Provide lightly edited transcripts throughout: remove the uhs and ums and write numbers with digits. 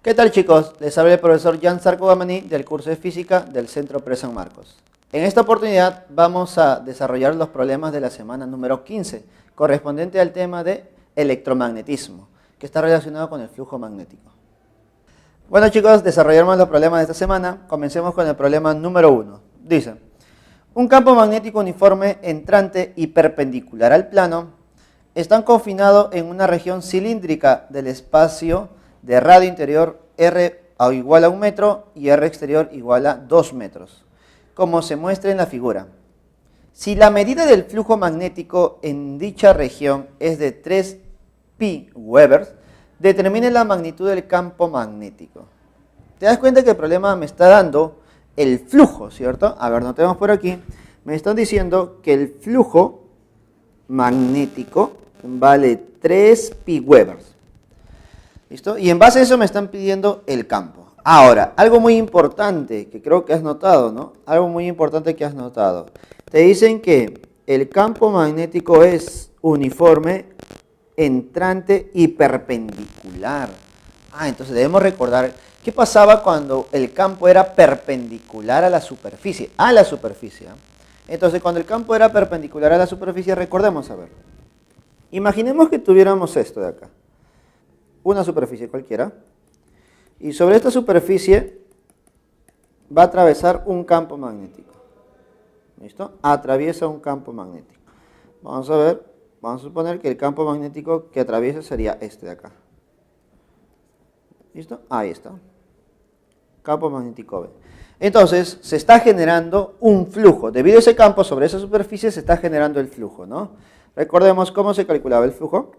¿Qué tal, chicos? Les habla el profesor Jan Sarko-Gamani del curso de Física del Centro Pre San Marcos. En esta oportunidad vamos a desarrollar los problemas de la semana número 15, correspondiente al tema de electromagnetismo, que está relacionado con el flujo magnético. Bueno, chicos, desarrollamos los problemas de esta semana. Comencemos con el problema número 1. Dice: un campo magnético uniforme entrante y perpendicular al plano están confinados en una región cilíndrica del espacio de radio interior R igual a 1 metro y R exterior igual a 2 metros, como se muestra en la figura. Si la medida del flujo magnético en dicha región es de 3 pi Webers, determine la magnitud del campo magnético. ¿Te das cuenta que el problema me está dando el flujo, cierto? A ver, notemos por aquí. Me están diciendo que el flujo magnético vale 3 pi Webers. ¿Listo? Y en base a eso me están pidiendo el campo. Ahora, algo muy importante que creo que has notado, ¿no? Algo muy importante que has notado. Te dicen que el campo magnético es uniforme, entrante y perpendicular. Entonces debemos recordar qué pasaba cuando el campo era perpendicular a la superficie. Entonces, cuando el campo era perpendicular a la superficie, recordemos, a ver. Imaginemos que tuviéramos esto de acá. Una superficie cualquiera, y sobre esta superficie va a atravesar un campo magnético. ¿Listo? Atraviesa un campo magnético. Vamos a ver, vamos a suponer que el campo magnético que atraviesa sería este de acá. ¿Listo? Ahí está. Campo magnético B. Entonces, se está generando un flujo. Debido a ese campo sobre esa superficie se está generando el flujo, ¿no? Recordemos cómo se calculaba el flujo.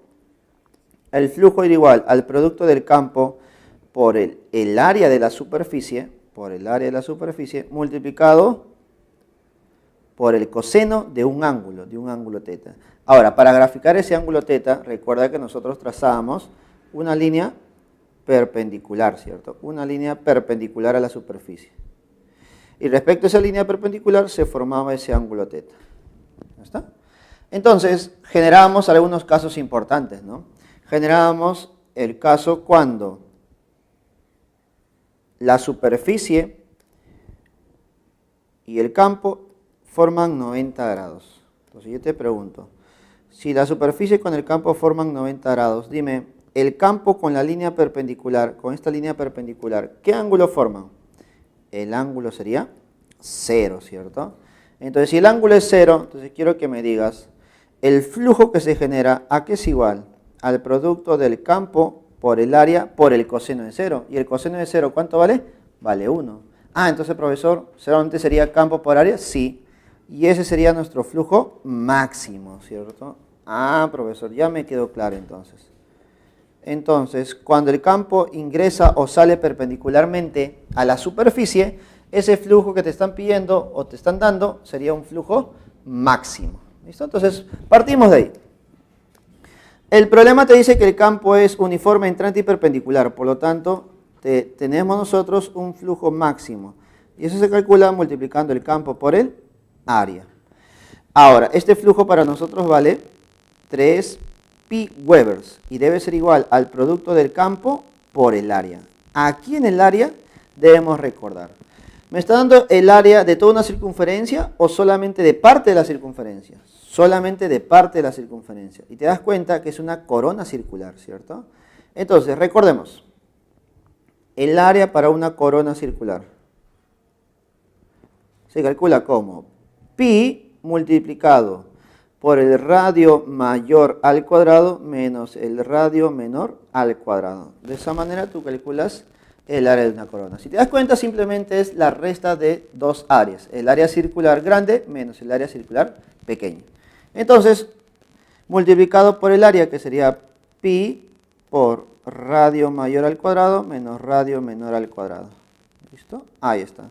El flujo era igual al producto del campo por el área de la superficie, multiplicado por el coseno de un ángulo teta. Ahora, para graficar ese ángulo teta, recuerda que nosotros trazábamos una línea perpendicular, ¿cierto? Una línea perpendicular a la superficie. Y respecto a esa línea perpendicular se formaba ese ángulo teta. ¿Ya está? Entonces, generábamos algunos casos importantes, ¿no? Generábamos el caso cuando la superficie y el campo forman 90 grados. Entonces yo te pregunto, si la superficie con el campo forman 90 grados, dime, el campo con la línea perpendicular, con esta línea perpendicular, ¿qué ángulo forman? El ángulo sería 0, ¿cierto? Entonces, si el ángulo es 0, entonces quiero que me digas, el flujo que se genera, ¿a qué es igual? Al producto del campo por el área por el coseno de 0. ¿Y el coseno de 0 cuánto vale? Vale 1. Entonces, profesor, ¿solamente sería campo por área? Sí. Y ese sería nuestro flujo máximo, ¿cierto? Profesor, ya me quedó claro entonces. Entonces, cuando el campo ingresa o sale perpendicularmente a la superficie, ese flujo que te están pidiendo o te están dando sería un flujo máximo. ¿Listo? Entonces, partimos de ahí. El problema te dice que el campo es uniforme, entrante y perpendicular, por lo tanto, tenemos nosotros un flujo máximo. Y eso se calcula multiplicando el campo por el área. Ahora, este flujo para nosotros vale 3 pi Webers y debe ser igual al producto del campo por el área. Aquí en el área debemos recordar. ¿Me está dando el área de toda una circunferencia o solamente de parte de la circunferencia? Solamente de parte de la circunferencia. Y te das cuenta que es una corona circular, ¿cierto? Entonces, recordemos. El área para una corona circular se calcula como pi multiplicado por el radio mayor al cuadrado menos el radio menor al cuadrado. De esa manera tú calculas el área de una corona. Si te das cuenta, simplemente es la resta de dos áreas. El área circular grande menos el área circular pequeña. Entonces, multiplicado por el área, que sería pi por radio mayor al cuadrado menos radio menor al cuadrado. ¿Listo? Ahí está.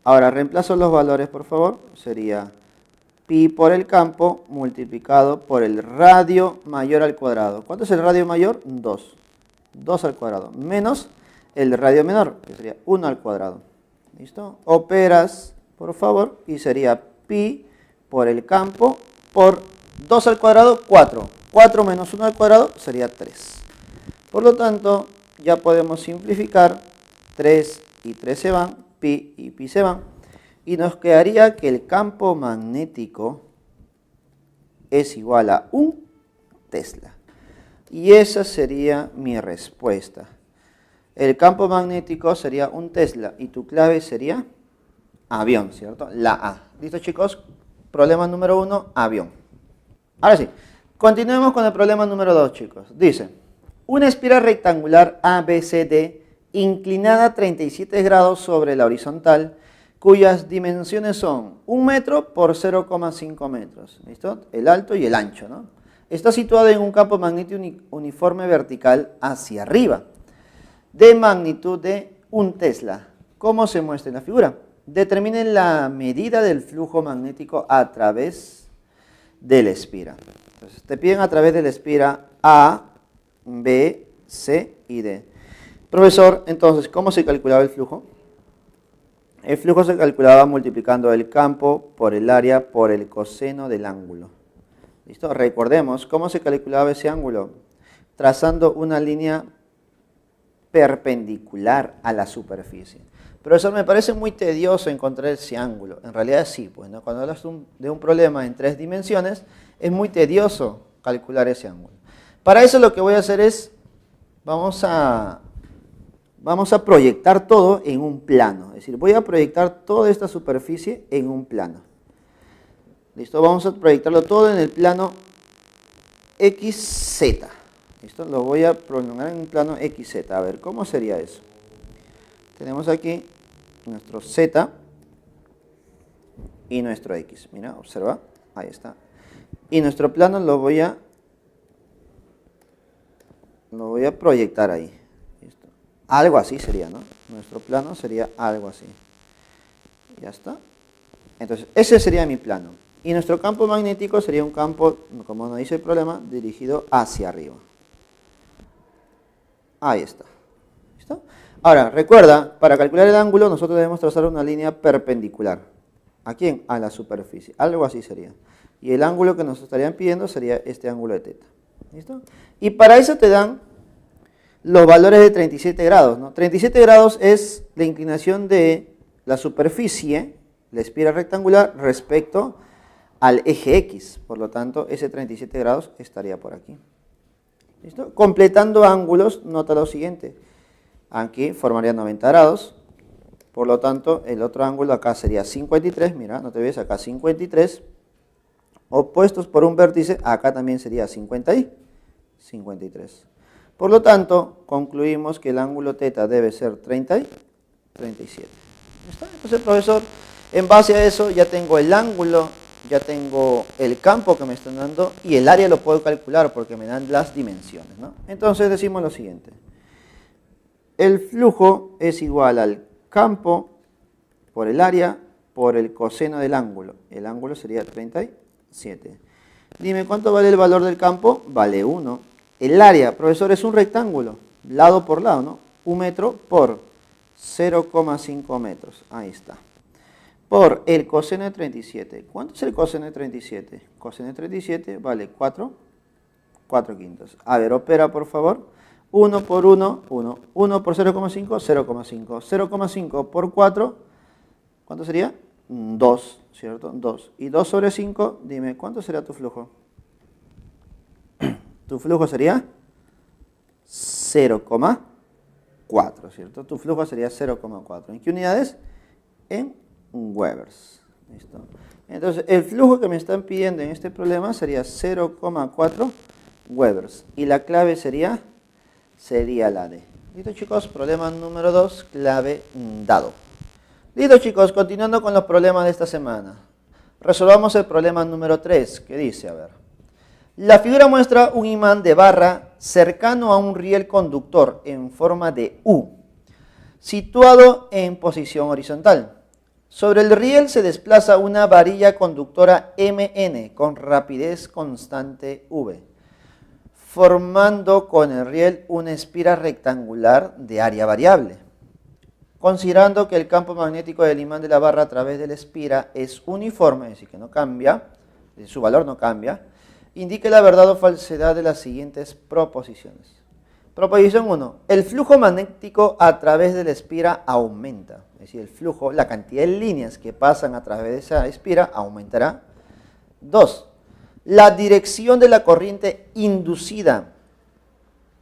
Ahora, reemplazo los valores, por favor. Sería pi por el campo multiplicado por el radio mayor al cuadrado. ¿Cuánto es el radio mayor? 2. 2 al cuadrado. Menos el radio menor, que sería 1 al cuadrado. ¿Listo? Operas, por favor, y sería pi por el campo por 2 al cuadrado, 4. 4 menos 1 al cuadrado sería 3. Por lo tanto, ya podemos simplificar. 3 y 3 se van, pi y pi se van. Y nos quedaría que el campo magnético es igual a 1 Tesla. Y esa sería mi respuesta. El campo magnético sería 1 Tesla y tu clave sería avión, ¿cierto? La A. ¿Listo, chicos? Problema número 1, avión. Ahora sí, continuemos con el problema número 2, chicos. Dice, una esfera rectangular ABCD inclinada 37 grados sobre la horizontal, cuyas dimensiones son 1 metro por 0,5 metros. ¿Listo? El alto y el ancho, ¿no? Está situada en un campo magnético uniforme vertical hacia arriba, de magnitud de 1 Tesla. ¿Cómo se muestra en la figura? Determinen la medida del flujo magnético a través de la esfera. Entonces, te piden a través de la esfera A, B, C y D. Profesor, entonces, ¿cómo se calculaba el flujo? El flujo se calculaba multiplicando el campo por el área por el coseno del ángulo. ¿Listo? Recordemos, ¿cómo se calculaba ese ángulo? Trazando una línea perpendicular a la superficie. Profesor, me parece muy tedioso encontrar ese ángulo. En realidad sí, pues, ¿no? Cuando hablas de un problema en 3 dimensiones, es muy tedioso calcular ese ángulo. Para eso lo que voy a hacer es, vamos a proyectar todo en un plano. Es decir, voy a proyectar toda esta superficie en un plano. ¿Listo? Vamos a proyectarlo todo en el plano XZ. ¿Listo? Lo voy a prolongar en un plano XZ. A ver, ¿cómo sería eso? Tenemos aquí nuestro Z y nuestro X. Mira, observa. Ahí está. Y nuestro plano lo voy a proyectar ahí. ¿Listo? Algo así sería, ¿no? Nuestro plano sería algo así. Ya está. Entonces, ese sería mi plano. Y nuestro campo magnético sería un campo, como nos dice el problema, dirigido hacia arriba. Ahí está. ¿Listo? Ahora, recuerda, para calcular el ángulo nosotros debemos trazar una línea perpendicular. ¿A quién? A la superficie. Algo así sería. Y el ángulo que nos estarían pidiendo sería este ángulo de teta. ¿Listo? Y para eso te dan los valores de 37 grados, ¿no? 37 grados es la inclinación de la superficie, la esfera rectangular, respecto al eje X. Por lo tanto, ese 37 grados estaría por aquí. ¿Listo? Completando ángulos, nota lo siguiente. Aquí formaría 90 grados. Por lo tanto, el otro ángulo acá sería 53. Mira, no te ves acá 53. Opuestos por un vértice, acá también sería 50 y 53. Por lo tanto, concluimos que el ángulo θ debe ser 30 y 37. ¿Está? Entonces, profesor, en base a eso ya tengo el ángulo, ya tengo el campo que me están dando y el área lo puedo calcular porque me dan las dimensiones, ¿no? Entonces decimos lo siguiente. El flujo es igual al campo por el área por el coseno del ángulo. El ángulo sería 37. Dime, ¿cuánto vale el valor del campo? Vale 1. El área, profesor, es un rectángulo, lado por lado, ¿no? 1 metro por 0,5 metros. Ahí está. Por el coseno de 37. ¿Cuánto es el coseno de 37? Coseno de 37 vale 4 quintos. A ver, opera, por favor. 1 por 1, 1. 1 por 0,5, 0,5. 0,5 por 4, ¿cuánto sería? 2, ¿cierto? 2. Y 2 sobre 5, dime, ¿cuánto será tu flujo? Tu flujo sería 0,4, ¿cierto? Tu flujo sería 0,4. ¿En qué unidades? En Webers. ¿Listo? Entonces, el flujo que me están pidiendo en este problema sería 0,4 Webers. Y la clave sería la D. ¿Listo, chicos? Problema número 2, clave dado. Listo, chicos, continuando con los problemas de esta semana. Resolvamos el problema número 3, que dice, a ver. La figura muestra un imán de barra cercano a un riel conductor en forma de U, situado en posición horizontal. Sobre el riel se desplaza una varilla conductora MN con rapidez constante V, formando con el riel una esfera rectangular de área variable. Considerando que el campo magnético del imán de la barra a través de la esfera es uniforme, es decir, que no cambia, su valor no cambia, indique la verdad o falsedad de las siguientes proposiciones. Proposición 1. El flujo magnético a través de la espira aumenta. Es decir, el flujo, la cantidad de líneas que pasan a través de esa espira aumentará. 2. La dirección de la corriente inducida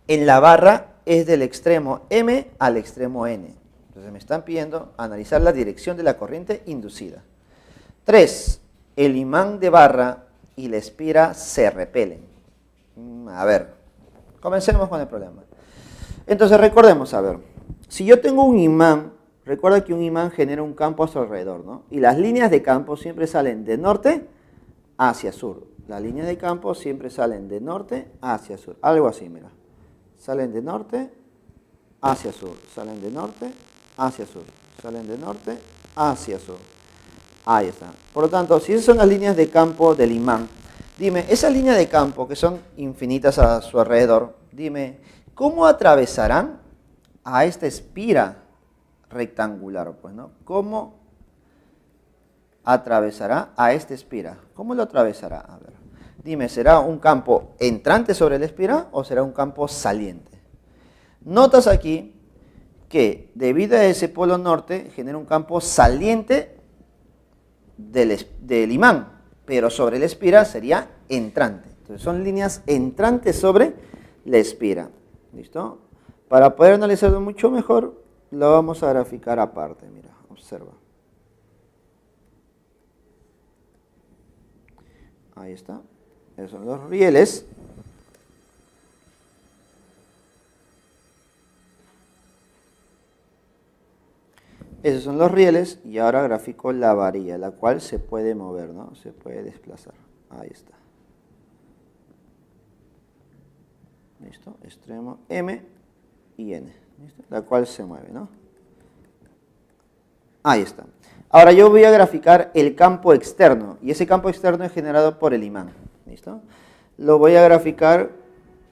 en la barra es del extremo M al extremo N. Entonces me están pidiendo analizar la dirección de la corriente inducida. 3. El imán de barra y la espira se repelen. A ver, comencemos con el problema. Entonces recordemos, a ver, si yo tengo un imán, recuerda que un imán genera un campo a su alrededor, ¿no? Y las líneas de campo siempre salen de norte hacia sur. Las líneas de campo siempre salen de norte hacia sur. Algo así, mira. Salen de norte hacia sur. Salen de norte hacia sur. Salen de norte hacia sur. Ahí está. Por lo tanto, si esas son las líneas de campo del imán, dime, esas líneas de campo que son infinitas a su alrededor, dime, ¿cómo atravesarán a esta espira rectangular? Pues, ¿no? ¿Cómo atravesará a esta espira? ¿Cómo lo atravesará? A ver, dime, ¿será un campo entrante sobre la espira o será un campo saliente? Notas aquí que debido a ese polo norte genera un campo saliente del imán, pero sobre la espira sería entrante. Entonces son líneas entrantes sobre la espira. ¿Listo? Para poder analizarlo mucho mejor, lo vamos a graficar aparte. Mira, observa. Ahí está. Esos son los rieles. Esos son los rieles y ahora grafico la varilla, la cual se puede mover, ¿no? Se puede desplazar. Ahí está. ¿Listo? Extremo M y N. ¿Listo? La cual se mueve, ¿no? Ahí está. Ahora yo voy a graficar el campo externo y ese campo externo es generado por el imán. ¿Listo? Lo voy a graficar,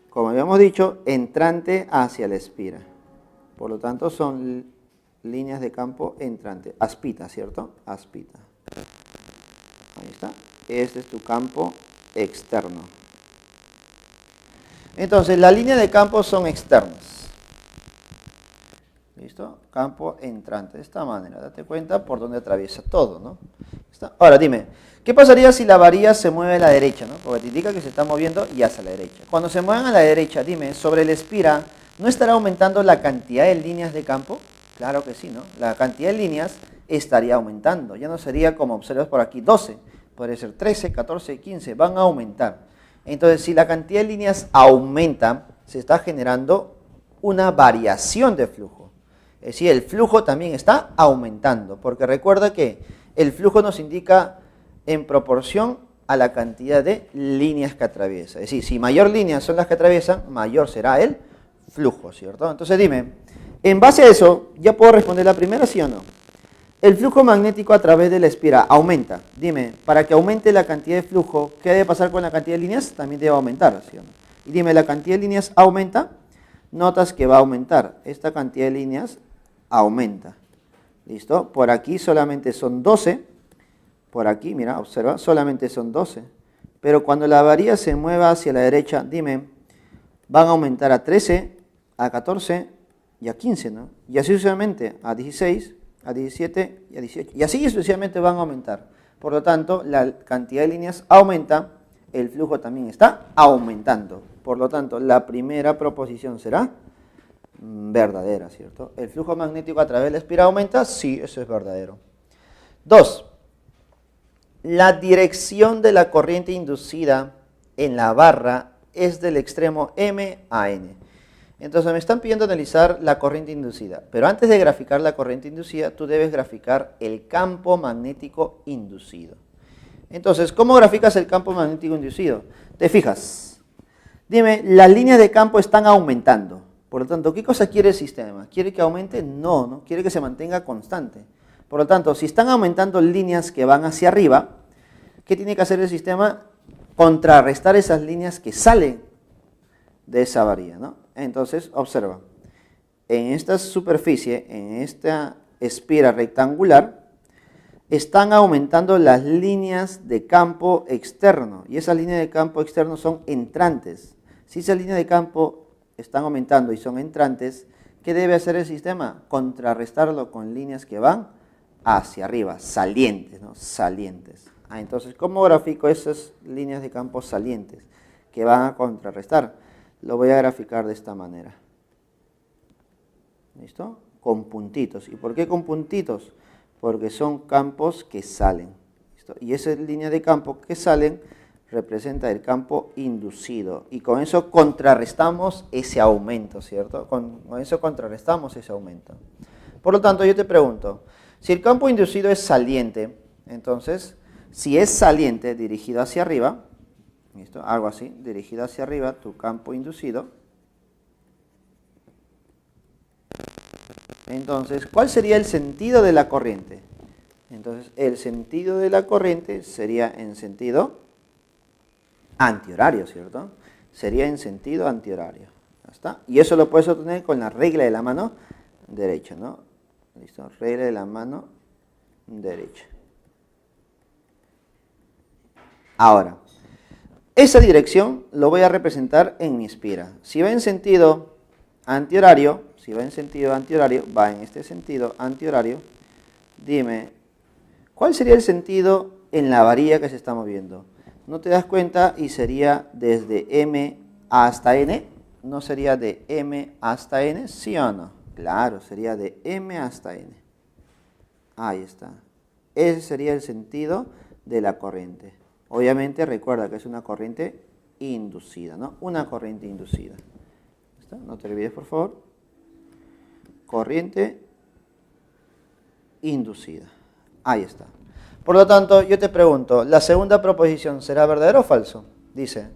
como habíamos dicho, entrante hacia la espira. Por lo tanto son líneas de campo entrante. Aspita, ¿cierto? Aspita. Ahí está. Este es tu campo externo. Entonces, las líneas de campo son externas. ¿Listo? Campo entrante. De esta manera. Date cuenta por dónde atraviesa todo, ¿no? ¿Está? Ahora, dime, ¿qué pasaría si la varilla se mueve a la derecha, ¿no? Porque te indica que se está moviendo y hacia la derecha. Cuando se muevan a la derecha, dime, sobre la espira, ¿no estará aumentando la cantidad de líneas de campo? Claro que sí, ¿no? La cantidad de líneas estaría aumentando. Ya no sería como observas por aquí 12, podría ser 13, 14, 15, van a aumentar. Entonces, si la cantidad de líneas aumenta, se está generando una variación de flujo. Es decir, el flujo también está aumentando, porque recuerda que el flujo nos indica en proporción a la cantidad de líneas que atraviesa. Es decir, si mayor líneas son las que atraviesan, mayor será el flujo, ¿cierto? Entonces dime, en base a eso, ¿ya puedo responder la primera, sí o no? El flujo magnético a través de la espira aumenta. Dime, para que aumente la cantidad de flujo, ¿qué debe pasar con la cantidad de líneas? También debe aumentar, ¿sí o no? Y dime, ¿la cantidad de líneas aumenta? Notas que va a aumentar. Esta cantidad de líneas aumenta. ¿Listo? Por aquí solamente son 12. Por aquí, mira, observa, solamente son 12. Pero cuando la varilla se mueva hacia la derecha, dime, van a aumentar a 13, a 14 y a 15, ¿no? Y así sucesivamente a 16, a 17 y a 18. Y así sucesivamente van a aumentar. Por lo tanto, la cantidad de líneas aumenta, el flujo también está aumentando. Por lo tanto, la primera proposición será verdadera, ¿cierto? ¿El flujo magnético a través de la espira aumenta? Sí, eso es verdadero. 2. La dirección de la corriente inducida en la barra es del extremo M a N. Entonces me están pidiendo analizar la corriente inducida, pero antes de graficar la corriente inducida, tú debes graficar el campo magnético inducido. Entonces, ¿cómo graficas el campo magnético inducido? Te fijas, dime, las líneas de campo están aumentando, por lo tanto, ¿qué cosa quiere el sistema? ¿Quiere que aumente? No, no, quiere que se mantenga constante. Por lo tanto, si están aumentando líneas que van hacia arriba, ¿qué tiene que hacer el sistema? Contrarrestar esas líneas que salen de esa varilla, ¿no? Entonces, observa, en esta superficie, en esta espira rectangular, están aumentando las líneas de campo externo, y esas líneas de campo externo son entrantes. Si esas líneas de campo están aumentando y son entrantes, ¿qué debe hacer el sistema? Contrarrestarlo con líneas que van hacia arriba, salientes, ¿no? Salientes. Entonces, ¿cómo grafico esas líneas de campo salientes que van a contrarrestar? Lo voy a graficar de esta manera. ¿Listo? Con puntitos. ¿Y por qué con puntitos? Porque son campos que salen. ¿Listo? Y esa línea de campo que salen representa el campo inducido. Y con eso contrarrestamos ese aumento, ¿cierto? Con eso contrarrestamos ese aumento. Por lo tanto, yo te pregunto, si el campo inducido es saliente, entonces, si es saliente dirigido hacia arriba, ¿listo? Algo así, dirigido hacia arriba, tu campo inducido. Entonces, ¿cuál sería el sentido de la corriente? Entonces, el sentido de la corriente sería en sentido antihorario, ¿cierto? Sería en sentido antihorario. ¿Ya está? Y eso lo puedes obtener con la regla de la mano derecha, ¿no? ¿Listo? Regla de la mano derecha. Ahora, esa dirección lo voy a representar en mi espira. Si va en sentido antihorario, va en este sentido antihorario, dime, ¿cuál sería el sentido en la varilla que se está moviendo? ¿No te das cuenta? Y sería desde M hasta N. ¿No sería de M hasta N? ¿Sí o no? Claro, sería de M hasta N. Ahí está. Ese sería el sentido de la corriente. Obviamente recuerda que es una corriente inducida, ¿no? Una corriente inducida. ¿Está? No te olvides, por favor. Corriente inducida. Ahí está. Por lo tanto, yo te pregunto, ¿la segunda proposición será verdadero o falso? Dice,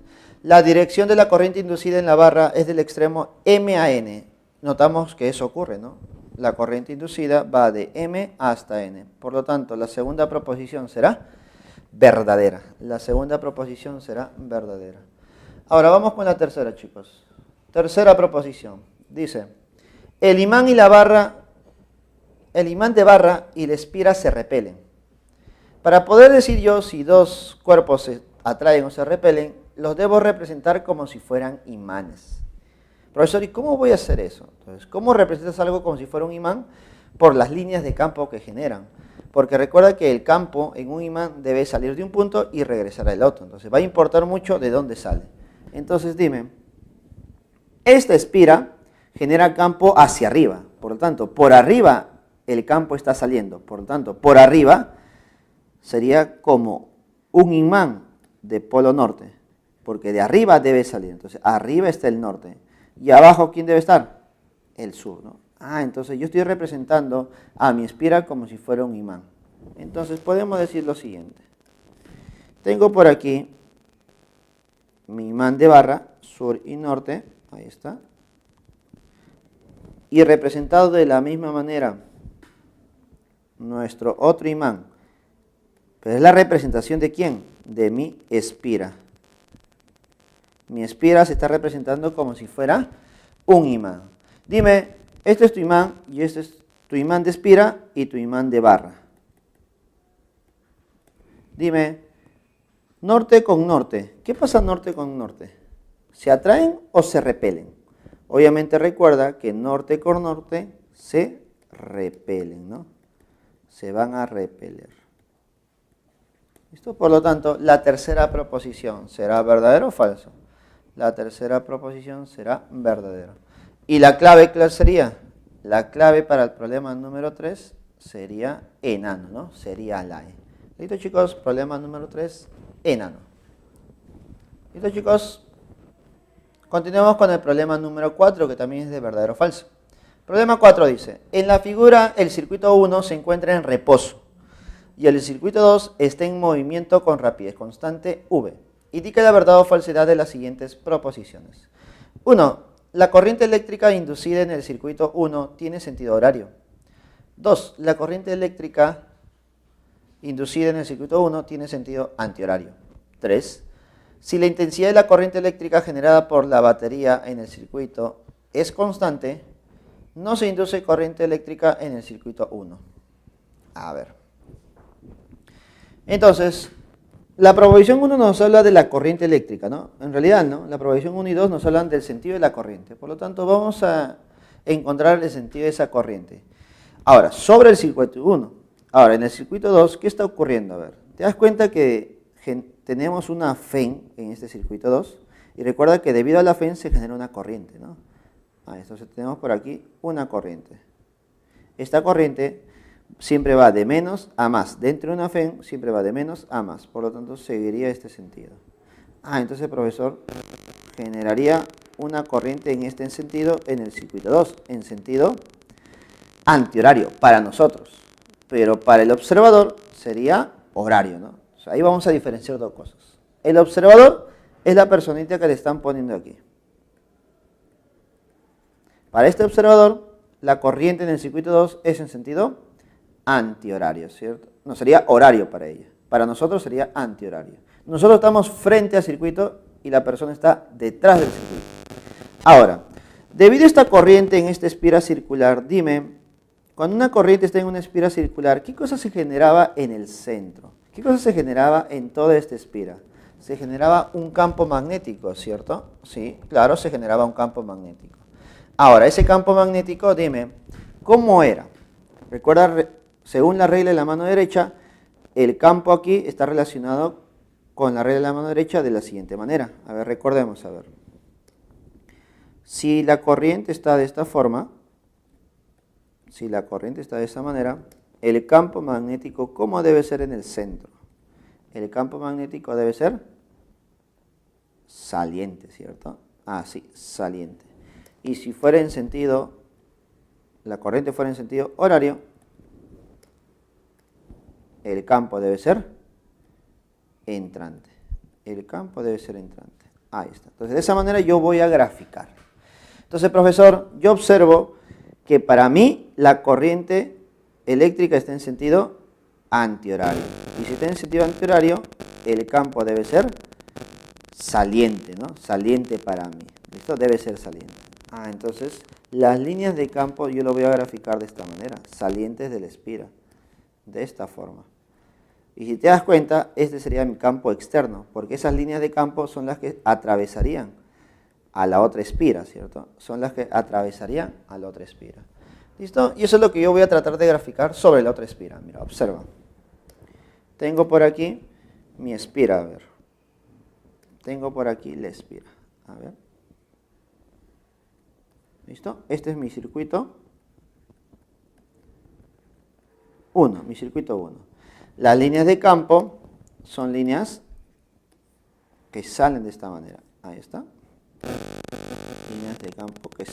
la dirección de la corriente inducida en la barra es del extremo M a N. Notamos que eso ocurre, ¿no? La corriente inducida va de M hasta N. Por lo tanto, la segunda proposición será verdadera. La segunda proposición será verdadera. Ahora vamos con la tercera, chicos. Tercera proposición. Dice, el imán de barra y la espira se repelen. Para poder decir yo si dos cuerpos se atraen o se repelen, los debo representar como si fueran imanes. Profesor, ¿y cómo voy a hacer eso? Entonces, ¿cómo representas algo como si fuera un imán? Por las líneas de campo que generan. Porque recuerda que el campo en un imán debe salir de un punto y regresar al otro. Entonces va a importar mucho de dónde sale. Entonces dime, esta espira genera campo hacia arriba. Por lo tanto, por arriba el campo está saliendo. Por lo tanto, por arriba sería como un imán de polo norte. Porque de arriba debe salir. Entonces, arriba está el norte. ¿Y abajo quién debe estar? El sur, ¿no? Entonces yo estoy representando a mi espira como si fuera un imán. Entonces podemos decir lo siguiente. Tengo por aquí mi imán de barra, sur y norte, ahí está. Y representado de la misma manera, nuestro otro imán. Pero es la representación de ¿quién? De mi espira. Mi espira se está representando como si fuera un imán. Dime, este es tu imán y este es tu imán de espira y tu imán de barra. Dime, norte con norte. ¿Qué pasa norte con norte? ¿Se atraen o se repelen? Obviamente recuerda que norte con norte se repelen, ¿no? Se van a repeler. ¿Listo? Por lo tanto, la tercera proposición, ¿será verdadero o falso? La tercera proposición será verdadera. ¿Y la clave cuál sería? La clave para el problema número 3 sería enano, ¿no? Sería la E. ¿Listo, chicos? Problema número 3, enano. ¿Listo, chicos? Continuemos con el problema número 4, que también es de verdadero o falso. Problema 4 dice, en la figura el circuito 1 se encuentra en reposo y el circuito 2 está en movimiento con rapidez constante V. Indica la verdad o falsedad de las siguientes proposiciones. 1. La corriente eléctrica inducida en el circuito 1 tiene sentido horario. 2. La corriente eléctrica inducida en el circuito 1 tiene sentido antihorario. 3. Si la intensidad de la corriente eléctrica generada por la batería en el circuito es constante, no se induce corriente eléctrica en el circuito 1. A ver. Entonces, La proposición 1 nos habla de la corriente eléctrica, ¿no? En realidad, ¿no? La proposición 1 y 2 nos hablan del sentido de la corriente. Por lo tanto, vamos a encontrar el sentido de esa corriente. Ahora, sobre el circuito 1. Ahora, en el circuito 2, ¿qué está ocurriendo? A ver, ¿te das cuenta que tenemos una FEN en este circuito 2? Y recuerda que debido a la FEN se genera una corriente, ¿no? Entonces tenemos por aquí una corriente. Esta corriente siempre va de menos a más. Dentro de una FEN siempre va de menos a más. Por lo tanto, seguiría este sentido. Entonces el profesor generaría una corriente en este sentido en el circuito 2, en sentido antihorario para nosotros. Pero para el observador sería horario, ¿no? O sea, ahí vamos a diferenciar dos cosas. El observador es la personita que le están poniendo aquí. Para este observador, la corriente en el circuito 2 es en sentido antihorario, ¿cierto? No, sería horario para ella. Para nosotros sería antihorario. Nosotros estamos frente al circuito y la persona está detrás del circuito. Ahora, debido a esta corriente en esta espira circular, dime, cuando una corriente está en una espira circular, ¿qué cosa se generaba en el centro? ¿Qué cosa se generaba en toda esta espira? Se generaba un campo magnético, ¿cierto? Sí, claro, se generaba un campo magnético. Ahora, ese campo magnético, dime, ¿cómo era? Recuerda, según la regla de la mano derecha, el campo aquí está relacionado con la regla de la mano derecha de la siguiente manera. A ver, recordemos, a ver. Si la corriente está de esta forma, si la corriente está de esta manera, el campo magnético, ¿cómo debe ser en el centro? El campo magnético debe ser saliente, ¿cierto? Sí, saliente. Y si fuera en sentido, la corriente fuera en sentido horario, el campo debe ser entrante. El campo debe ser entrante. Ahí está. Entonces, de esa manera yo voy a graficar. Entonces, profesor, yo observo que para mí la corriente eléctrica está en sentido antihorario. Y si está en sentido antihorario, el campo debe ser saliente, ¿no? Saliente para mí. ¿Listo? Debe ser saliente. Entonces, las líneas de campo yo lo voy a graficar de esta manera, salientes de la espira, de esta forma. Y si te das cuenta, este sería mi campo externo, porque esas líneas de campo son las que atravesarían a la otra espira, ¿cierto? Son las que atravesarían a la otra espira. ¿Listo? Y eso es lo que yo voy a tratar de graficar sobre la otra espira. Mira, observa. Tengo por aquí mi espira, a ver. Tengo por aquí la espira, a ver. ¿Listo? Este es mi circuito 1, mi circuito 1. Las líneas de campo son líneas que salen de esta manera. Ahí está. Líneas de campo que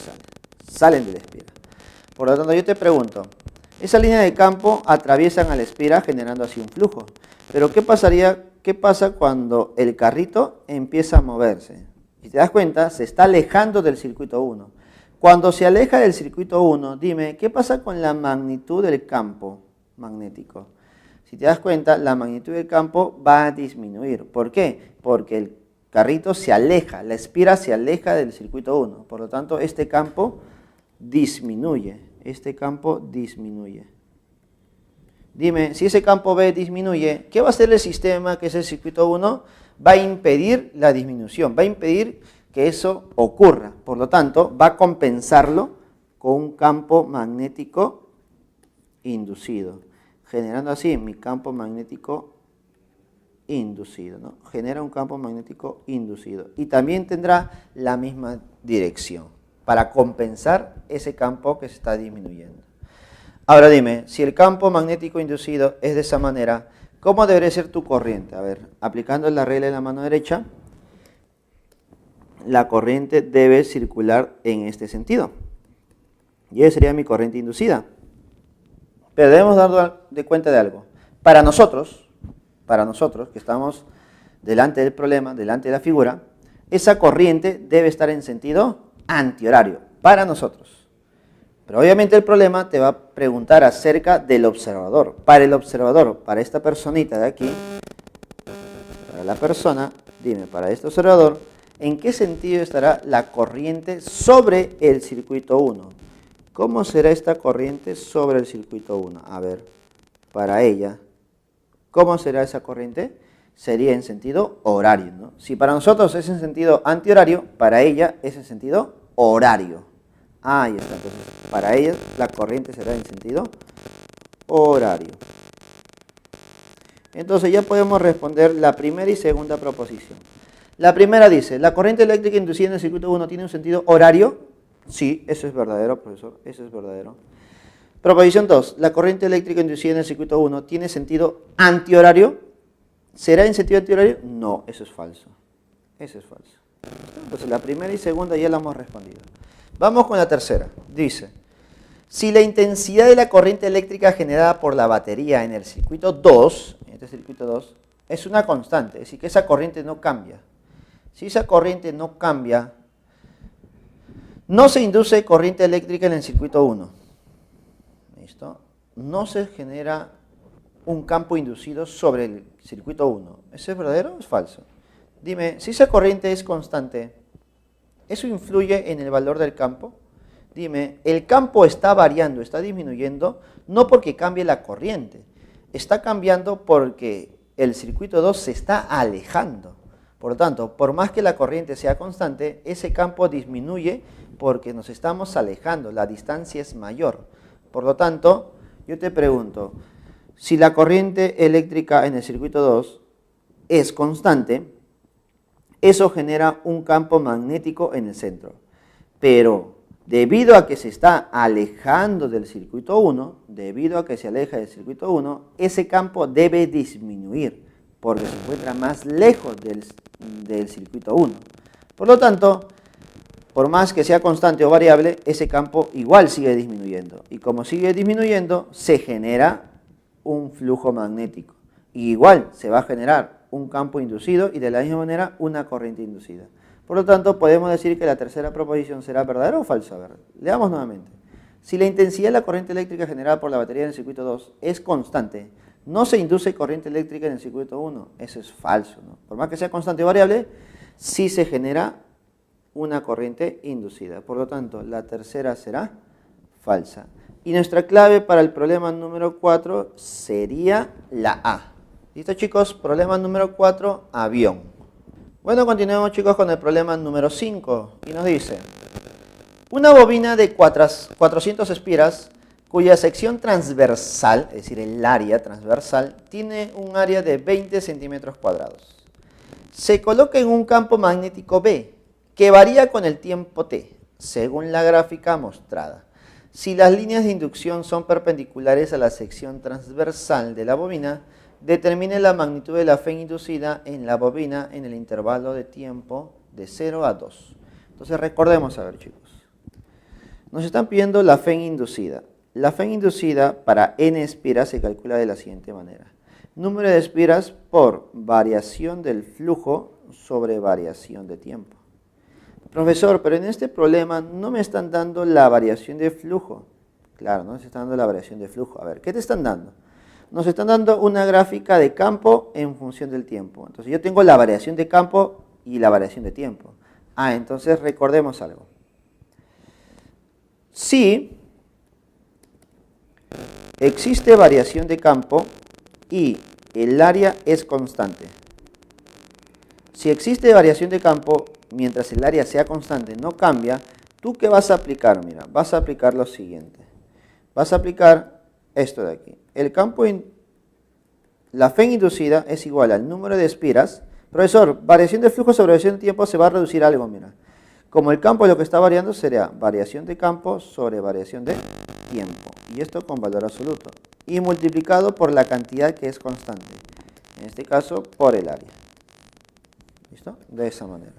salen de la espira. Por lo tanto, yo te pregunto, esas líneas de campo atraviesan a la espira generando así un flujo. Pero ¿qué pasa cuando el carrito empieza a moverse? Si te das cuenta, se está alejando del circuito 1. Cuando se aleja del circuito 1, dime, ¿qué pasa con la magnitud del campo magnético? Si te das cuenta, la magnitud del campo va a disminuir. ¿Por qué? Porque el carrito se aleja, la espira se aleja del circuito 1. Por lo tanto, este campo disminuye. Este campo disminuye. Dime, si ese campo B disminuye, ¿qué va a hacer el sistema, que es el circuito 1? Va a impedir la disminución, va a impedir que eso ocurra. Por lo tanto, va a compensarlo con un campo magnético inducido, generando así mi campo magnético inducido, ¿no? Genera un campo magnético inducido y también tendrá la misma dirección para compensar ese campo que se está disminuyendo. Ahora dime, si el campo magnético inducido es de esa manera, ¿cómo debería ser tu corriente? A ver, aplicando la regla de la mano derecha, la corriente debe circular en este sentido. Y esa sería mi corriente inducida. Pero debemos dar de cuenta de algo. Para nosotros que estamos delante del problema, delante de la figura, esa corriente debe estar en sentido antihorario, para nosotros. Pero obviamente el problema te va a preguntar acerca del observador. Para el observador, para esta personita de aquí, para la persona, dime, para este observador, ¿en qué sentido estará la corriente sobre el circuito 1? ¿Cómo será esta corriente sobre el circuito 1? A ver, para ella, ¿cómo será esa corriente? sería en sentido horario, ¿no? Si para nosotros es en sentido antihorario, para ella es en sentido horario. Ahí está, entonces para ella la corriente será en sentido horario. Entonces ya podemos responder la primera y segunda proposición. La primera dice, ¿la corriente eléctrica inducida en el circuito 1 tiene un sentido horario? Sí, eso es verdadero, profesor, eso es verdadero. Proposición 2, ¿la corriente eléctrica inducida en el circuito 1 tiene sentido antihorario? ¿Será en sentido antihorario? No, eso es falso. Eso es falso. Entonces la primera y segunda ya la hemos respondido. Vamos con la tercera. Dice, si la intensidad de la corriente eléctrica generada por la batería en el circuito 2, en este circuito 2, es una constante, es decir, que esa corriente no cambia. Si esa corriente no cambia, no se induce corriente eléctrica en el circuito 1. ¿Listo? No se genera un campo inducido sobre el circuito 1. ¿Eso es verdadero o es falso? Dime, si esa corriente es constante, ¿eso influye en el valor del campo? Dime, el campo está variando, está disminuyendo, no porque cambie la corriente, está cambiando porque el circuito 2 se está alejando. Por lo tanto, por más que la corriente sea constante, ese campo disminuye porque nos estamos alejando, la distancia es mayor. Por lo tanto, yo te pregunto, si la corriente eléctrica en el circuito 2 es constante, eso genera un campo magnético en el centro. Pero debido a que se está alejando del circuito 1, debido a que se aleja del circuito 1, ese campo debe disminuir porque se encuentra más lejos del circuito 1. Por lo tanto, por más que sea constante o variable, ese campo igual sigue disminuyendo. Y como sigue disminuyendo, se genera un flujo magnético. Y igual se va a generar un campo inducido y de la misma manera una corriente inducida. Por lo tanto, podemos decir que la tercera proposición será verdadera o falsa. A ver, leamos nuevamente. Si la intensidad de la corriente eléctrica generada por la batería en el circuito 2 es constante, no se induce corriente eléctrica en el circuito 1. Eso es falso, ¿no? Por más que sea constante o variable, sí se genera una corriente inducida. Por lo tanto, la tercera será falsa. Y nuestra clave para el problema número 4 sería la A. ¿Listo, chicos? Problema número 4, avión. Bueno, continuemos, chicos, con el problema número 5. Y nos dice, una bobina de 400 espiras cuya sección transversal, es decir, el área transversal, tiene un área de 20 centímetros cuadrados. Se coloca en un campo magnético B, que varía con el tiempo t, según la gráfica mostrada. Si las líneas de inducción son perpendiculares a la sección transversal de la bobina, determine la magnitud de la fe inducida en la bobina en el intervalo de tiempo de 0 a 2. Entonces recordemos, a ver, chicos. Nos están pidiendo la fe inducida. La fe inducida para n espiras se calcula de la siguiente manera. Número de espiras por variación del flujo sobre variación de tiempo. Profesor, pero en este problema no me están dando la variación de flujo. Claro, no se está dando la variación de flujo. A ver, ¿qué te están dando? Nos están dando una gráfica de campo en función del tiempo. Entonces yo tengo la variación de campo y la variación de tiempo. Entonces recordemos algo. Si existe variación de campo y el área es constante. Si existe variación de campo, mientras el área sea constante, no cambia, ¿tú qué vas a aplicar? Mira, vas a aplicar lo siguiente. Vas a aplicar esto de aquí. El campo, la fe inducida es igual al número de espiras. Profesor, variación de flujo sobre variación de tiempo se va a reducir algo, mira. Como el campo lo que está variando sería variación de campo sobre variación de tiempo. Y esto con valor absoluto. Y multiplicado por la cantidad que es constante. En este caso, por el área. ¿Listo? De esa manera.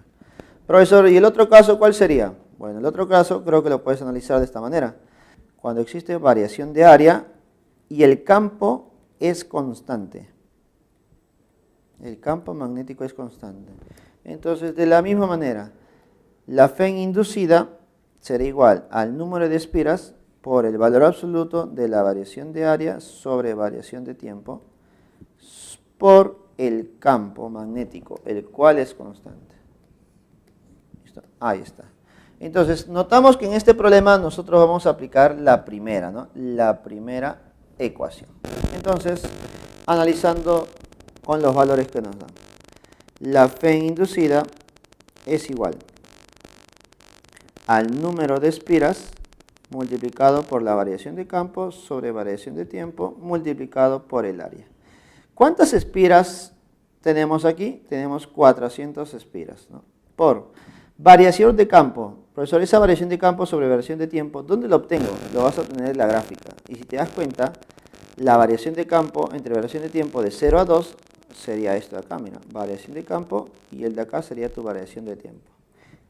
Profesor, ¿y el otro caso cuál sería? Bueno, el otro caso creo que lo puedes analizar de esta manera. Cuando existe variación de área y el campo es constante. El campo magnético es constante. Entonces, de la misma manera, la fe inducida será igual al número de espiras por el valor absoluto de la variación de área sobre variación de tiempo por el campo magnético, el cual es constante. ¿Listo? Ahí está. Entonces, notamos que en este problema nosotros vamos a aplicar la primera, ¿no? La primera ecuación. Entonces, analizando con los valores que nos dan. La Fe inducida es igual al número de espiras multiplicado por la variación de campo sobre variación de tiempo multiplicado por el área. ¿Cuántas espiras tenemos aquí? Tenemos 400 espiras, ¿no? Por variación de campo. Profesor, esa variación de campo sobre variación de tiempo, ¿dónde lo obtengo? Lo vas a obtener en la gráfica. Y si te das cuenta, la variación de campo entre variación de tiempo de 0 a 2 sería esto de acá, mira, variación de campo, y el de acá sería tu variación de tiempo.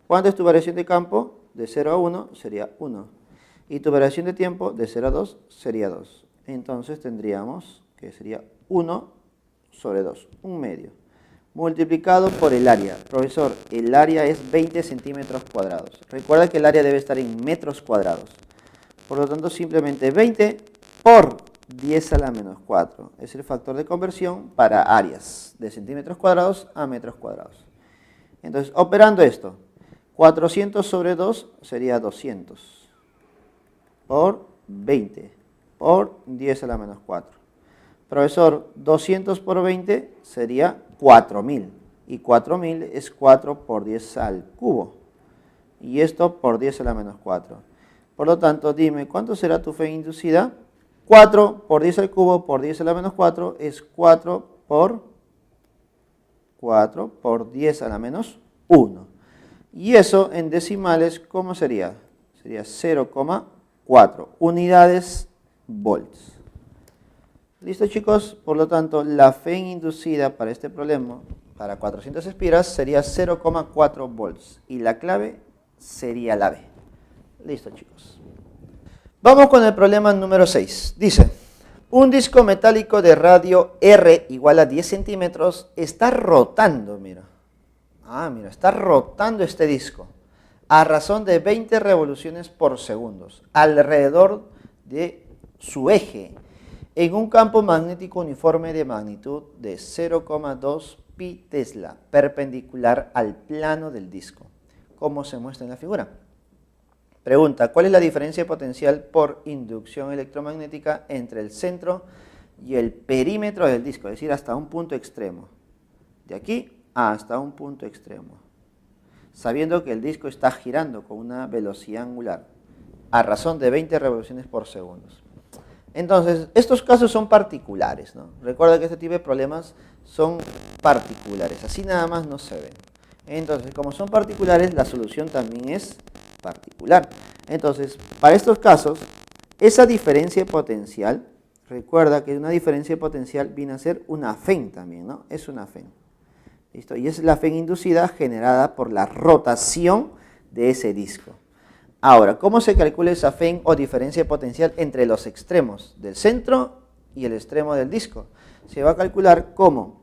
¿Cuánto es tu variación de campo? De 0 a 1 sería 1. Y tu variación de tiempo de 0 a 2 sería 2. Entonces tendríamos que sería 1 sobre 2, un medio. Multiplicado por el área. Profesor, el área es 20 centímetros cuadrados. Recuerda que el área debe estar en metros cuadrados. Por lo tanto, simplemente 20 por 10 a la menos 4. Es el factor de conversión para áreas de centímetros cuadrados a metros cuadrados. Entonces, operando esto, 400 sobre 2 sería 200 por 20 por 10 a la menos 4. Profesor, 200 por 20 sería 4000. Y 4000 es 4 por 10 al cubo. Y esto por 10 a la menos 4. Por lo tanto, dime, ¿cuánto será tu Fe inducida? 4 por 10 al cubo por 10 a la menos 4 es 4 por 10 a la menos 1. Y eso en decimales, ¿cómo sería? Sería 0,4 unidades volts. ¿Listo, chicos? Por lo tanto, la Fe inducida para este problema, para 400 espiras, sería 0,4 volts. Y la clave sería la B. Listo, chicos. Vamos con el problema número 6. Dice, un disco metálico de radio R igual a 10 centímetros está rotando, mira. Mira, está rotando este disco a razón de 20 revoluciones por segundo alrededor de su eje en un campo magnético uniforme de magnitud de 0,2 pi Tesla, perpendicular al plano del disco, como se muestra en la figura. Pregunta, ¿cuál es la diferencia potencial por inducción electromagnética entre el centro y el perímetro del disco? Es decir, hasta un punto extremo. De aquí hasta un punto extremo. Sabiendo que el disco está girando con una velocidad angular a razón de 20 revoluciones por segundo. Entonces, estos casos son particulares, ¿no? Recuerda que este tipo de problemas son particulares, así nada más no se ven. Entonces, como son particulares, la solución también es particular. Entonces, para estos casos, esa diferencia potencial, recuerda que una diferencia potencial viene a ser una FEN también, ¿no? Es una FEN. ¿Listo? Y es la FEN inducida generada por la rotación de ese disco. Ahora, ¿cómo se calcula esa FEN o diferencia potencial entre los extremos del centro y el extremo del disco? Se va a calcular como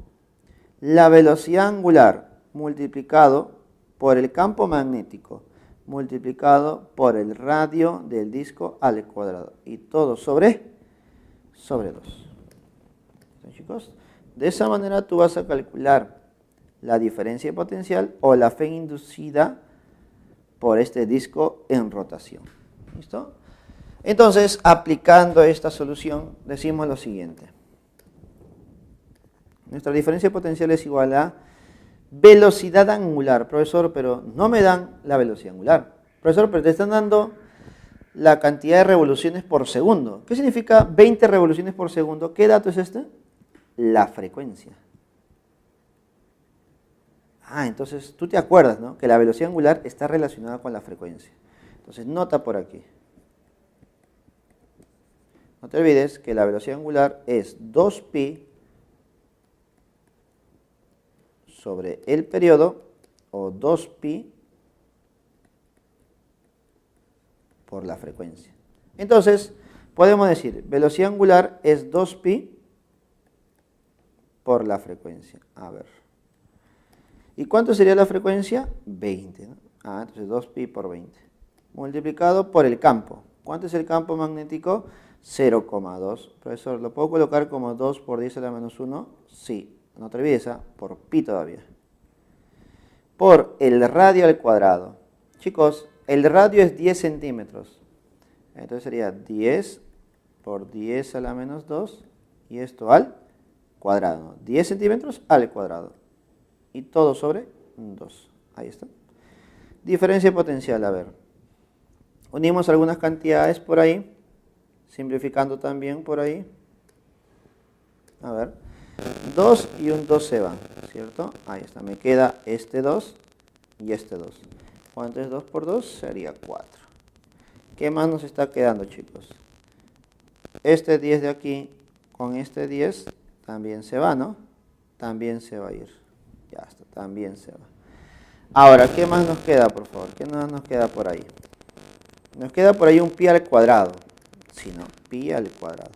la velocidad angular multiplicado por el campo magnético multiplicado por el radio del disco al cuadrado. Y todo sobre 2. ¿Sí, chicos? De esa manera tú vas a calcular la diferencia potencial o la FEN inducida por este disco en rotación. ¿Listo? Entonces, aplicando esta solución, decimos lo siguiente. Nuestra diferencia potencial es igual a velocidad angular. Profesor, pero no me dan la velocidad angular. Profesor, pero te están dando la cantidad de revoluciones por segundo. ¿Qué significa 20 revoluciones por segundo? ¿Qué dato es este? La frecuencia. Entonces tú te acuerdas, ¿no? Que la velocidad angular está relacionada con la frecuencia. Entonces nota por aquí. No te olvides que la velocidad angular es 2pi sobre el periodo o 2pi por la frecuencia. Entonces podemos decir velocidad angular es 2pi por la frecuencia. A ver. ¿Y cuánto sería la frecuencia? 20, ¿no? Entonces 2pi por 20. Multiplicado por el campo. ¿Cuánto es el campo magnético? 0,2. Profesor, ¿lo puedo colocar como 2 por 10 a la menos 1? Sí. No te olvides, por pi todavía. Por el radio al cuadrado. Chicos, el radio es 10 centímetros. Entonces sería 10 por 10 a la menos 2. Y esto al cuadrado, ¿no? 10 centímetros al cuadrado. Y todo sobre 2. Ahí está. Diferencia potencial, a ver. Unimos algunas cantidades por ahí. Simplificando también por ahí. A ver. 2 y un 2 se van, ¿cierto? Ahí está. Me queda este 2 y este 2. ¿Cuánto es 2 por 2? Sería 4. ¿Qué más nos está quedando, chicos? Este 10 de aquí con este 10 también se va, ¿no? También se va a ir. Ya está, también se va. Ahora, ¿qué más nos queda, por favor? ¿Qué más nos queda por ahí? Nos queda por ahí un pi al cuadrado. Si no, pi al cuadrado.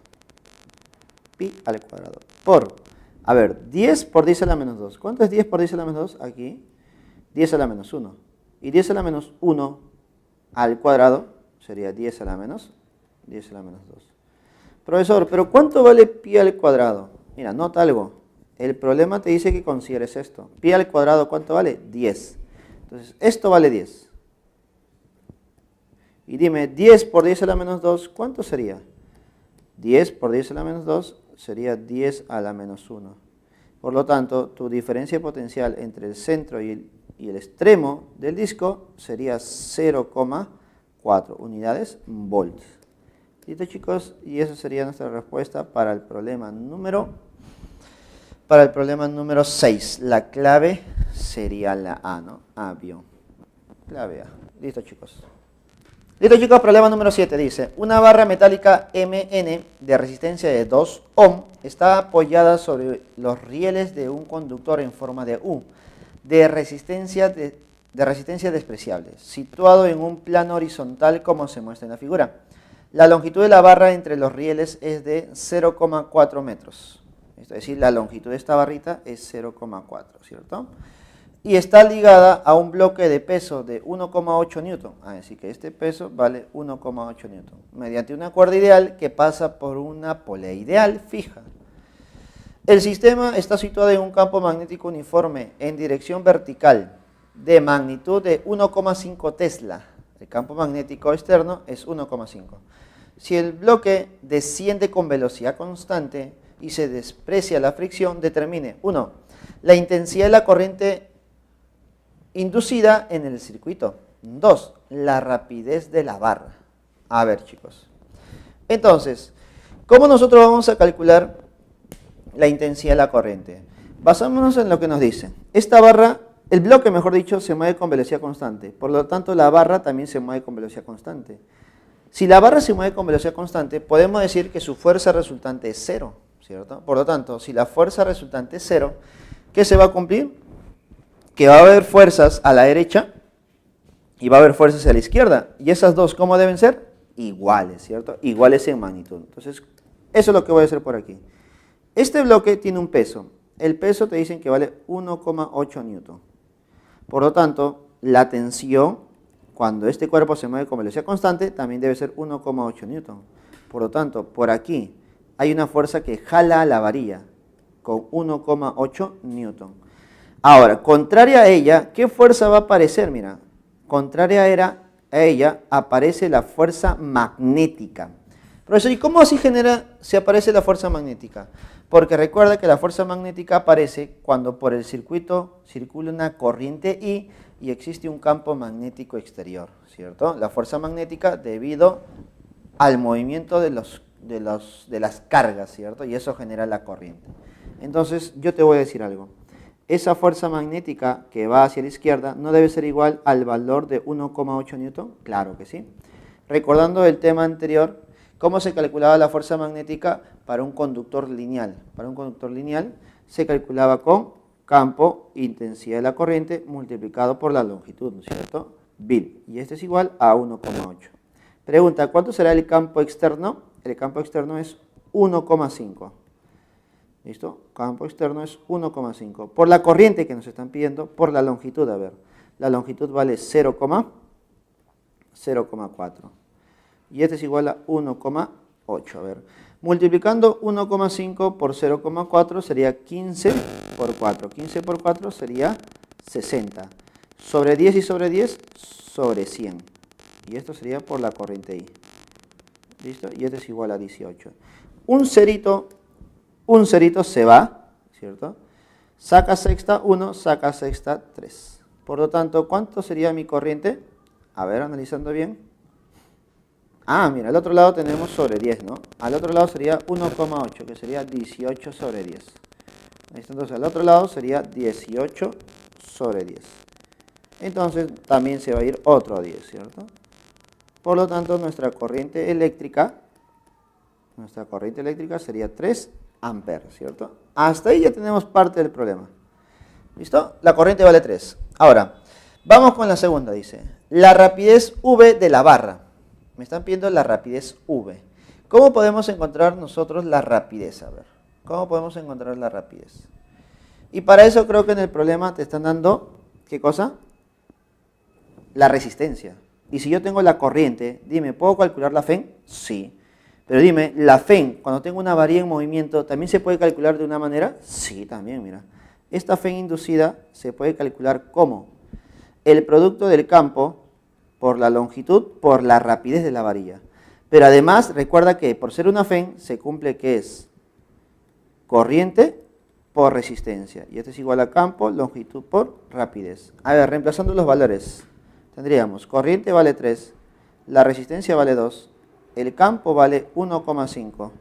Pi al cuadrado. Por, a ver, 10 por 10 a la menos 2. ¿Cuánto es 10 por 10 a la menos 2? Aquí. 10 a la menos 1. Y 10 a la menos 1 al cuadrado sería 10 a la menos 2. Profesor, ¿pero cuánto vale pi al cuadrado? Mira, nota algo. El problema te dice que consideres esto. Pi al cuadrado, ¿cuánto vale? 10. Entonces, esto vale 10. Y dime, 10 por 10 a la menos 2, ¿cuánto sería? 10 por 10 a la menos 2 sería 10 a la menos 1. Por lo tanto, tu diferencia potencial entre el centro y el extremo del disco sería 0,4 unidades volts. ¿Listo, chicos? Y esa sería nuestra respuesta para el problema número 6. La clave sería la A, ¿no? Avión. Clave A. Listo, chicos. Listo, chicos, problema número 7 dice, una barra metálica MN de resistencia de 2 ohm está apoyada sobre los rieles de un conductor en forma de U de resistencia despreciable, situado en un plano horizontal como se muestra en la figura. La longitud de la barra entre los rieles es de 0,4 metros. Es decir, la longitud de esta barrita es 0,4, ¿cierto? Y está ligada a un bloque de peso de 1,8 newton. Así que este peso vale 1,8 newton. Mediante una cuerda ideal que pasa por una polea ideal fija. El sistema está situado en un campo magnético uniforme en dirección vertical de magnitud de 1,5 Tesla. El campo magnético externo es 1,5. Si el bloque desciende con velocidad constante y se desprecia la fricción, determine 1. La intensidad de la corriente inducida en el circuito. 2. La rapidez de la barra. A ver, chicos. Entonces, ¿cómo nosotros vamos a calcular la intensidad de la corriente? Basámonos en lo que nos dice. Esta barra, el bloque, mejor dicho, se mueve con velocidad constante. Por lo tanto, la barra también se mueve con velocidad constante. Si la barra se mueve con velocidad constante, podemos decir que su fuerza resultante es 0, ¿cierto? Por lo tanto, si la fuerza resultante es 0, ¿qué se va a cumplir? Que va a haber fuerzas a la derecha y va a haber fuerzas a la izquierda. Y esas dos, ¿cómo deben ser? Iguales, ¿cierto? Iguales en magnitud. Entonces, eso es lo que voy a hacer por aquí. Este bloque tiene un peso. El peso te dicen que vale 1,8 newton. Por lo tanto, la tensión, cuando este cuerpo se mueve con velocidad constante, también debe ser 1,8 newton. Por lo tanto, por aquí hay una fuerza que jala la varilla con 1,8 newton. Ahora, contraria a ella, ¿qué fuerza va a aparecer? Mira, contraria a ella aparece la fuerza magnética. Profesor, ¿y cómo así se aparece la fuerza magnética? Porque recuerda que la fuerza magnética aparece cuando por el circuito circula una corriente I y existe un campo magnético exterior, ¿cierto? La fuerza magnética debido al movimiento de las cargas, ¿cierto? Y eso genera la corriente. Entonces, yo te voy a decir algo. Esa fuerza magnética que va hacia la izquierda no debe ser igual al valor de 1,8 newton. Claro que sí. Recordando el tema anterior, ¿cómo se calculaba la fuerza magnética para un conductor lineal? Para un conductor lineal se calculaba con campo, intensidad de la corriente, multiplicado por la longitud, ¿no es cierto? Bill. Y este es igual a 1,8. Pregunta, ¿cuánto será el campo externo? El campo externo es 1,5. ¿Listo? Campo externo es 1,5. Por la corriente que nos están pidiendo, por la longitud, a ver. La longitud vale 0,4. Y este es igual a 1,8. A ver. Multiplicando 1,5 por 0,4 sería 15 por 4. 15 por 4 sería 60. Sobre 10 y sobre 10, sobre 100. Y esto sería por la corriente I. ¿Listo? Y este es igual a 18. Un cerito un cerito se va, ¿cierto? Saca sexta 1, saca sexta 3. Por lo tanto, ¿cuánto sería mi corriente? A ver, analizando bien. Ah, mira, al otro lado tenemos sobre 10, ¿no? Al otro lado sería 1,8, que sería 18 sobre 10. Entonces, al otro lado sería 18 sobre 10. Entonces, también se va a ir otro 10, ¿cierto? Por lo tanto, nuestra corriente eléctrica sería 3 amperes, ¿cierto? Hasta ahí ya tenemos parte del problema. ¿Listo? La corriente vale 3. Ahora, vamos con la segunda, dice. La rapidez V de la barra. Me están pidiendo la rapidez V. ¿Cómo podemos encontrar nosotros la rapidez? A ver, ¿cómo podemos encontrar la rapidez? Y para eso creo que en el problema te están dando, ¿qué cosa? La resistencia. Y si yo tengo la corriente, dime, ¿puedo calcular la FEN? Sí. Pero dime, ¿la FEN, cuando tengo una varilla en movimiento, también se puede calcular de una manera? Sí, también, mira. Esta FEN inducida se puede calcular como el producto del campo por la longitud por la rapidez de la varilla. Pero además, recuerda que por ser una FEN, se cumple que es corriente por resistencia. Y esto es igual a campo, longitud por rapidez. A ver, reemplazando los valores, tendríamos corriente vale 3, la resistencia vale 2, el campo vale 1,5,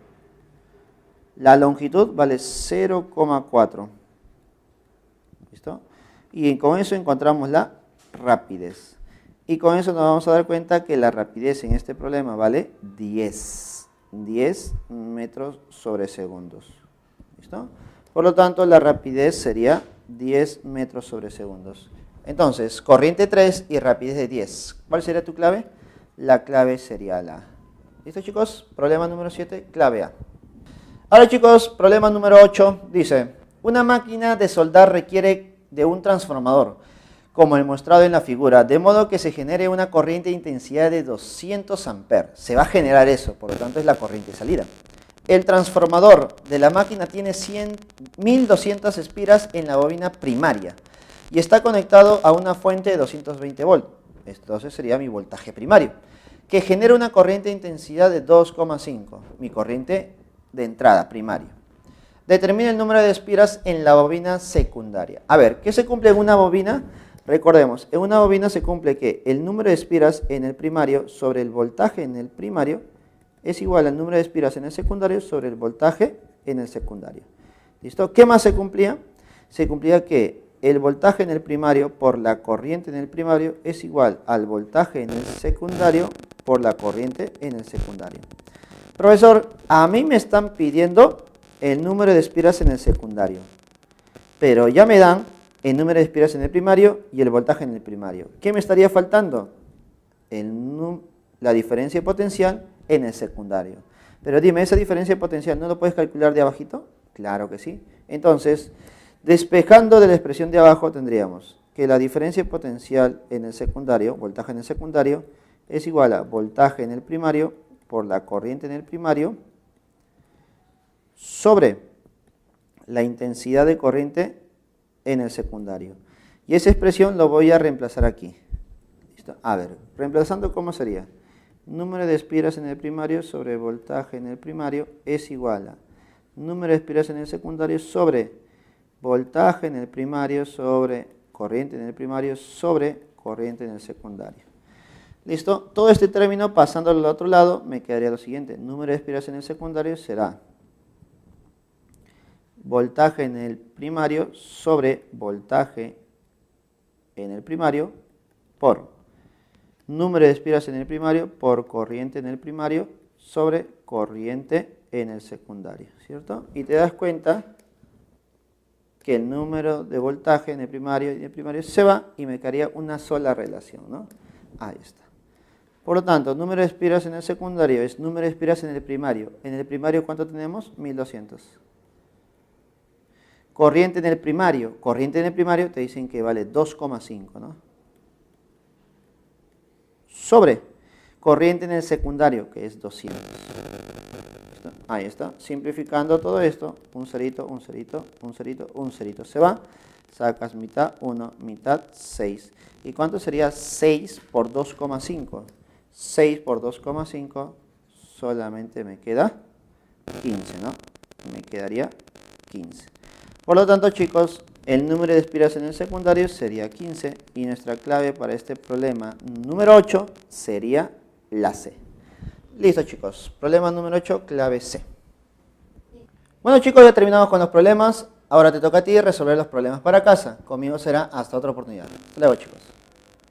la longitud vale 0,4. ¿Listo? Y con eso encontramos la rapidez. Y con eso nos vamos a dar cuenta que la rapidez en este problema vale 10 metros sobre segundos. ¿Listo? Por lo tanto, la rapidez sería 10 metros sobre segundos. Entonces, corriente 3 y rapidez de 10. ¿Cuál sería tu clave? La clave sería la A. ¿Listo, chicos? Problema número 7, clave A. Ahora, chicos, problema número 8 dice: una máquina de soldar requiere de un transformador, como el mostrado en la figura, de modo que se genere una corriente de intensidad de 200 amperes. Se va a generar eso, por lo tanto es la corriente de salida. El transformador de la máquina tiene 1200 espiras en la bobina primaria y está conectado a una fuente de 220 volts. Entonces sería mi voltaje primario, que genera una corriente de intensidad de 2,5, mi corriente de entrada primaria. Determina el número de espiras en la bobina secundaria. A ver, ¿qué se cumple en una bobina? Recordemos, en una bobina se cumple que el número de espiras en el primario sobre el voltaje en el primario es igual al número de espiras en el secundario sobre el voltaje en el secundario. ¿Listo? ¿Qué más se cumplía? Se cumplía que el voltaje en el primario por la corriente en el primario es igual al voltaje en el secundario por la corriente en el secundario. Profesor, a mí me están pidiendo el número de espiras en el secundario, pero ya me dan el número de espiras en el primario y el voltaje en el primario. ¿Qué me estaría faltando? La diferencia potencial en el secundario. Pero dime, ¿esa diferencia potencial no lo puedes calcular de abajito? Claro que sí. Entonces, despejando de la expresión de abajo, tendríamos que la diferencia potencial en el secundario, voltaje en el secundario, es igual a voltaje en el primario por la corriente en el primario sobre la intensidad de corriente en el secundario. Y esa expresión lo voy a reemplazar aquí. ¿Listo? A ver, reemplazando, ¿cómo sería? Número de espiras en el primario sobre voltaje en el primario es igual a número de espiras en el secundario sobre voltaje en el primario sobre corriente en el primario sobre corriente en el secundario. ¿Listo? Todo este término pasándolo al otro lado me quedaría lo siguiente. Número de espiras en el secundario será voltaje en el primario sobre voltaje en el primario por número de espiras en el primario por corriente en el primario sobre corriente en el secundario, ¿cierto? Y te das cuenta que el número de voltaje en el primario y en el primario se va y me quedaría una sola relación, ¿no? Ahí está. Por lo tanto, número de espiras en el secundario es número de espiras en el primario. En el primario, ¿cuánto tenemos? 1200. Corriente en el primario te dicen que vale 2,5, ¿no? Sobre corriente en el secundario, que es 200. ¿Listo? Ahí está. Simplificando todo esto, un cerito, un cerito, un cerito, un cerito. Se va, sacas mitad 1, mitad 6. ¿Y cuánto sería 6 por 2,5? 6 por 2,5 solamente me queda 15, ¿no? me quedaría 15. Por lo tanto, chicos, el número de expiraciones secundarios sería 15 y nuestra clave para este problema número 8 sería la C. Listo, chicos. Problema número 8, clave C. Bueno, chicos, ya terminamos con los problemas. Ahora te toca a ti resolver los problemas para casa. Conmigo será hasta otra oportunidad. Hasta luego, chicos.